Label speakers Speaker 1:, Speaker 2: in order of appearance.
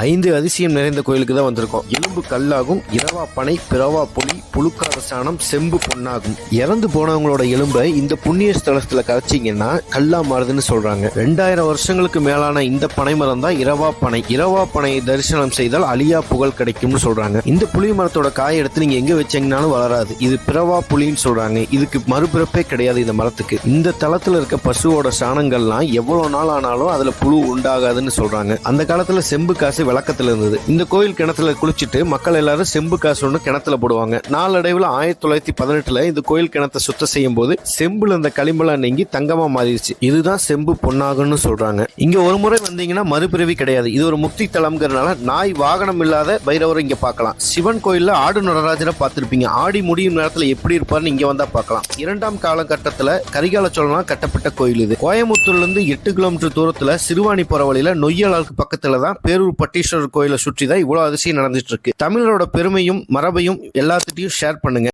Speaker 1: 5 அதிசயம் நிறைந்த கோயிலுக்கு தான் வந்திருக்கோம். எலும்பு கல்லாகும், இரவா பனை, பிறவா புலி, புழுக்காத சாணம், செம்பு பொன்னாகும். இறந்து போனவங்களோட எலும்பை இந்த புண்ணிய ஸ்தலத்துல கரைச்சிங்கன்னா கல்லா மாறுதுன்னு சொல்றாங்க. 2000 வருஷங்களுக்கு மேலான இந்த பனை மரம் தான் இரவா பனை. இரவா பனையை தரிசனம் செய்தால் அழியா புகழ் கிடைக்கும்னு சொல்றாங்க. இந்த புளி மரத்தோட காயை எடுத்து நீங்க எங்க வச்சீங்கன்னாலும் வளராது. இது பிறவா புலின்னு சொல்றாங்க. இதுக்கு மறுபிறப்பே கிடையாது இந்த மரத்துக்கு. இந்த தளத்துல இருக்க பசுவோட சாணங்கள்லாம் எவ்வளவு நாள் ஆனாலும் அதுல புழு உண்டாகாதுன்னு சொல்றாங்க. அந்த காலத்துல செம்பு காசு விளக்கத்துல இருந்தது. இந்த கோயில் கிணத்துல குளிச்சுட்டு மக்கள் எல்லாரும் செம்பு காசு ஒண்ணு கிணத்துல போடுவாங்க. நாளடைவுல 1918 இந்த கோயில் கிணத்தை சுத்தம் செய்யும் போது செம்புல இருந்த களிம்பெல்லாம் நீங்கி தங்கமா மாறிடுச்சு. இதுதான் செம்பு பொன்னாகும்னு சொல்றாங்க. இங்க ஒரு முறை வந்தீங்கன்னா மறுபிறவி கிடையாது. இது ஒரு முக்தி தலம்ங்கிறதுனால நாய் வாகனம் இல்லாத பைரவரை இங்க பார்க்கலாம். சிவன் கோயில்ல ஆடு நடராஜரை பார்த்திருப்பீங்க. ஆடி முடியும் நேரத்துல எப்படி இருப்பாருன்னு இங்க வந்தா பார்க்கலாம். 2ஆம் காலகட்டத்துல கரிகால சோழனால் கட்டப்பட்ட கோயில் இது. கோயம்புத்தூர்ல இருந்து 8 கிலோமீட்டர் தூரத்துல சிறுவாணி போற வழியில நொய்யலாருக்கு பக்கத்துல தான் பேரூர் பட்டீஸ்வரர் கோயிலை சுற்றி தான் இவ்வளவு அதிசயம் நடந்துட்டு இருக்கு. தமிழரோட பெருமையும் மரபையும் எல்லாத்திட்டையும் ஷேர் பண்ணுங்க.